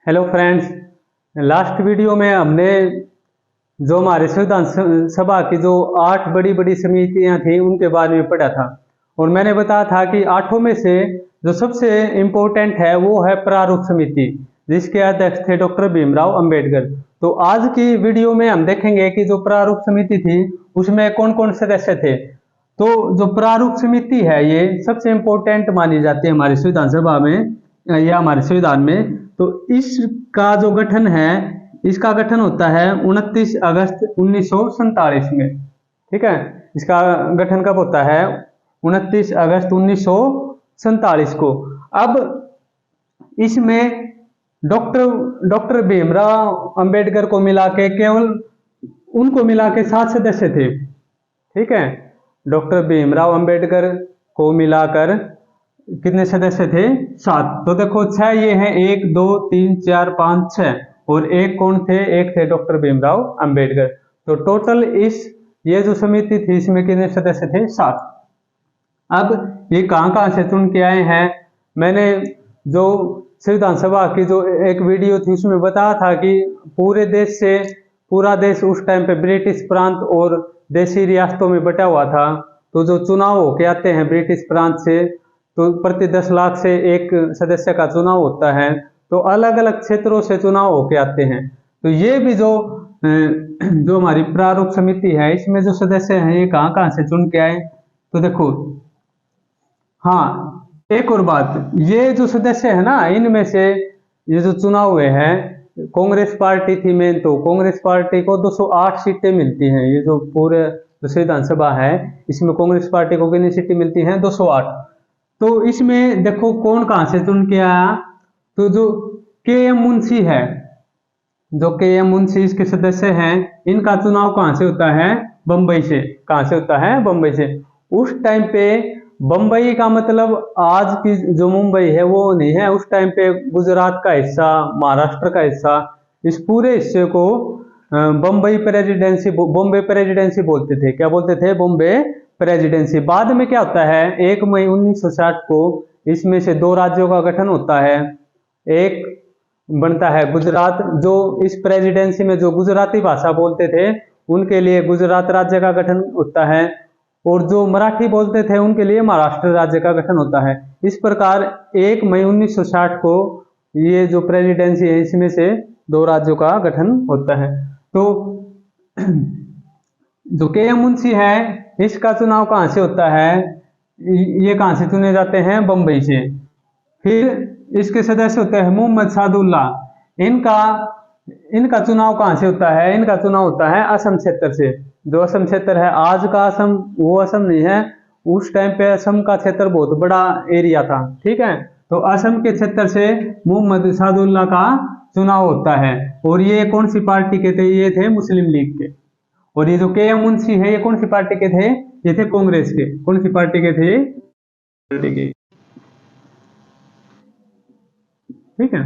Hello friends. Last video में हमने जो हमारे संविधान सभा की जो 8 बड़ी बड़ी समितियां थी उनके बारे में पढ़ा था और मैंने बताया था कि 8 में से जो सबसे इम्पोर्टेंट है वो है प्रारूप समिति, जिसके अध्यक्ष थे डॉक्टर भीमराव अंबेडकर। तो आज की वीडियो में हम देखेंगे कि जो प्रारूप समिति थी उसमें कौन कौन सदस्य थे। तो जो प्रारूप समिति है ये सबसे इम्पोर्टेंट मानी जाती है हमारी संविधान सभा में या हमारे संविधान में। तो इसका जो गठन है, इसका गठन होता है 29 अगस्त 1947 में। ठीक है, इसका गठन कब होता है? 29 अगस्त 1947 को। अब इसमें डॉक्टर भीमराव अंबेडकर को मिला के केवल उनको मिला के 7 सदस्य थे। ठीक है, डॉक्टर भीमराव अंबेडकर को मिलाकर कितने सदस्य थे? 7। तो देखो 6 ये हैं, 1 2 3 4 5 6 और एक कौन थे? एक थे डॉक्टर भीमराव अंबेडकर। तो टोटल ये जो समिति थी इसमें कितने सदस्य थे? 7। अब ये कहाँ से चुन के आए हैं? मैंने जो संविधान सभा की जो एक वीडियो थी उसमें बताया था कि पूरा देश उस टाइम पे ब्रिटिश प्रांत और देशी रियासतों में बटा हुआ था। तो जो चुनाव होके आते हैं ब्रिटिश प्रांत से, तो प्रति 10 लाख से एक सदस्य का चुनाव होता है। तो अलग अलग क्षेत्रों से चुनाव होके आते हैं। तो ये भी जो हमारी प्रारूप समिति है इसमें जो सदस्य हैं ये कहाँ से चुन के आए? तो देखो, हाँ एक और बात, ये जो सदस्य है ना इनमें से ये जो चुनाव हुए हैं, कांग्रेस पार्टी थी मेन, तो कांग्रेस पार्टी को 208 सीटें मिलती हैं। ये जो पूरे जो संविधान सभा है इसमें कांग्रेस पार्टी को कितनी सीटें मिलती हैं? 208। तो इसमें देखो कौन कहां से चुन के आया? तो जो के.एम. मुंशी है, जो के.एम. मुंशी इसके सदस्य हैं, इनका चुनाव कहां से होता है? बंबई से। कहां से होता है? बंबई से। उस टाइम पे बंबई का मतलब आज की जो मुंबई है वो नहीं है। उस टाइम पे गुजरात का हिस्सा, महाराष्ट्र का हिस्सा, इस पूरे हिस्से को बॉम्बे प्रेसिडेंसी बोलते थे। क्या बोलते थे? बॉम्बे प्रेसिडेंसी। बाद में क्या होता है? 1 मई 1960 को इसमें से 2 राज्यों का गठन होता है। एक बनता है गुजरात, जो इस प्रेसिडेंसी में जो गुजराती भाषा बोलते थे उनके लिए गुजरात राज्य का गठन होता है, और जो मराठी बोलते थे उनके लिए महाराष्ट्र राज्य का गठन होता है। इस प्रकार 1 मई 1960 को ये जो प्रेसिडेंसी है इसमें से 2 राज्यों का गठन होता है। तो जो के.एम. मुंशी है इसका चुनाव कहां से होता है? ये कहां से चुने जाते हैं? बंबई से। फिर इसके सदस्य होते हैं मोहम्मद सादुल्ला। इनका चुनाव कहां से होता है? इनका चुनाव होता है असम क्षेत्र से। जो असम क्षेत्र है, आज का असम वो असम नहीं है, उस टाइम पे असम का क्षेत्र बहुत बड़ा एरिया था। ठीक है, तो असम के क्षेत्र से मोहम्मद सादुल्ला का चुनाव होता है। और ये कौन सी पार्टी के थे? ये थे मुस्लिम लीग के। और ये जो के.एम. मुंशी है ये कौन सी पार्टी के थे? ये थे कांग्रेस के। कौन सी पार्टी के थे? पार्टी के। ठीक है,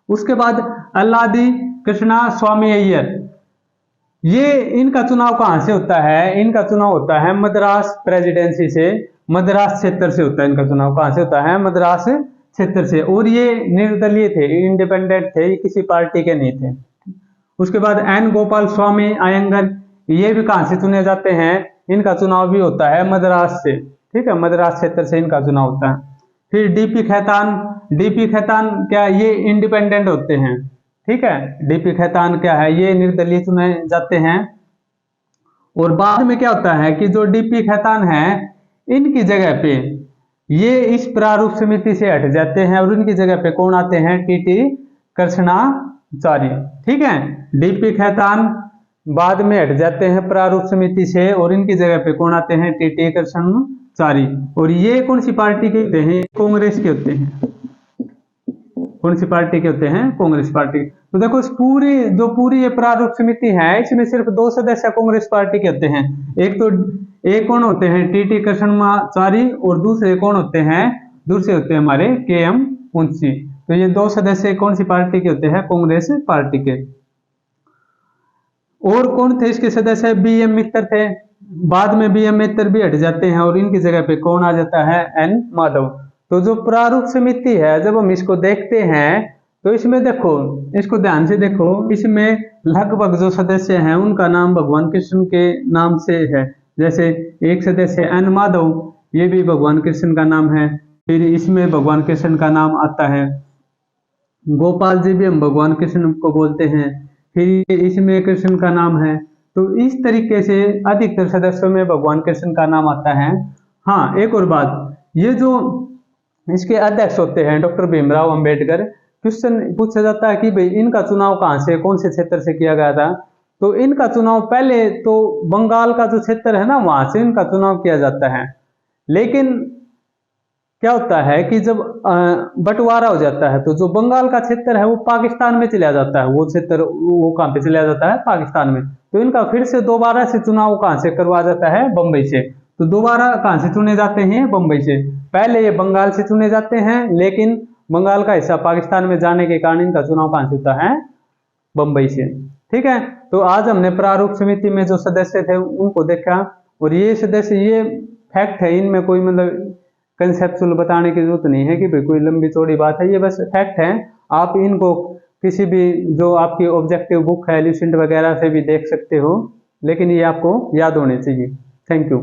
उसके बाद अल्लादी कृष्णा स्वामी अय्यर, ये इनका चुनाव कहां से होता है? इनका चुनाव होता है मद्रास प्रेसिडेंसी से, मद्रास क्षेत्र से होता है। इनका चुनाव कहां से होता है? मद्रास क्षेत्र से। और ये निर्दलीय थे, इंडिपेंडेंट थे, ये किसी पार्टी के नहीं थे। उसके बाद एन गोपाल स्वामी अयंगर, ये भी कहां से चुने जाते हैं? इनका चुनाव भी होता है मद्रास से। ठीक है, मद्रास क्षेत्र से इनका चुनाव होता है। फिर डीपी खेतान क्या? ये इंडिपेंडेंट होते हैं। ठीक है, डीपी खेतान क्या है? ये निर्दलीय चुने जाते हैं। और बाद में क्या होता है कि जो डीपी खेतान है इनकी जगह पे ये इस प्रारूप समिति से हट जाते हैं और उनकी जगह पे कौन आते हैं? टीटी कृष्णाचारी। ठीक है, डीपी खेतान बाद में हट जाते हैं प्रारूप समिति से और इनकी जगह पे कौन आते हैं? टीटी कृष्णाचारी। और ये कौन सी पार्टी के होते हैं? कांग्रेस के होते हैं। कौन सी पार्टी के होते हैं? कांग्रेस पार्टी। तो देखो इस पूरी ये प्रारूप समिति है इसमें सिर्फ 2 सदस्य कांग्रेस पार्टी के होते हैं। एक कौन होते हैं? टीटी कृष्णाचारी, और दूसरे कौन होते हैं? दूसरे होते हैं हमारे के.एम. मुंशी। तो ये 2 सदस्य कौन सी पार्टी के होते हैं? कांग्रेस पार्टी के। और कौन थे इसके सदस्य? बी.एम. मित्तर थे। बाद में बी.एम. मित्तर भी हट जाते हैं और इनकी जगह पे कौन आ जाता है? एन. माधव। तो जो प्रारूप समिति है जब हम इसको देखते हैं तो इसमें देखो, इसको ध्यान से देखो, इसमें लगभग जो सदस्य हैं उनका नाम भगवान कृष्ण के नाम से है। जैसे एक सदस्य एन माधव, ये भी भगवान कृष्ण का नाम है। फिर इसमें भगवान कृष्ण का नाम आता है। गोपाल जी भी हम भगवान कृष्ण को बोलते हैं। फिर इसमें कृष्ण का नाम है। तो इस तरीके से अधिकतर सदस्यों में भगवान कृष्ण का नाम आता है। हाँ, एक और बात, ये जो इसके अध्यक्ष होते हैं डॉक्टर भीमराव अंबेडकर, क्वेश्चन पूछा जाता है कि भाई इनका चुनाव कहाँ से, कौन से क्षेत्र से किया गया था। तो इनका चुनाव पहले तो बंगाल का जो क्षेत्र है ना, वहां से इनका चुनाव किया जाता है। लेकिन क्या होता है कि जब बंटवारा हो जाता है तो जो बंगाल का क्षेत्र है वो पाकिस्तान में चला जाता है। वो क्षेत्र वो कहाँ पे चला जाता है, पाकिस्तान में। तो इनका फिर से दोबारा से चुनाव कहाँ से करवा जाता है, बम्बई से। तो दोबारा कहाँ से चुने जाते हैं, बम्बई से। पहले ये बंगाल से चुने जाते हैं, लेकिन बंगाल का हिस्सा पाकिस्तान में जाने के कारण इनका चुनाव कहाँ से होता है, बम्बई से। ठीक है, तो आज हमने प्रारूप समिति में जो सदस्य थे उनको देखा। और ये सदस्य, ये फैक्ट है, इनमें कोई मतलब कंसेप्चुअल बताने की जरूरत नहीं है कि भाई कोई लंबी चौड़ी बात है, ये बस फैक्ट है। आप इनको किसी भी जो आपकी ऑब्जेक्टिव बुक है, ल्यूसेंट वगैरह से भी देख सकते हो, लेकिन ये आपको याद होने चाहिए। Thank you.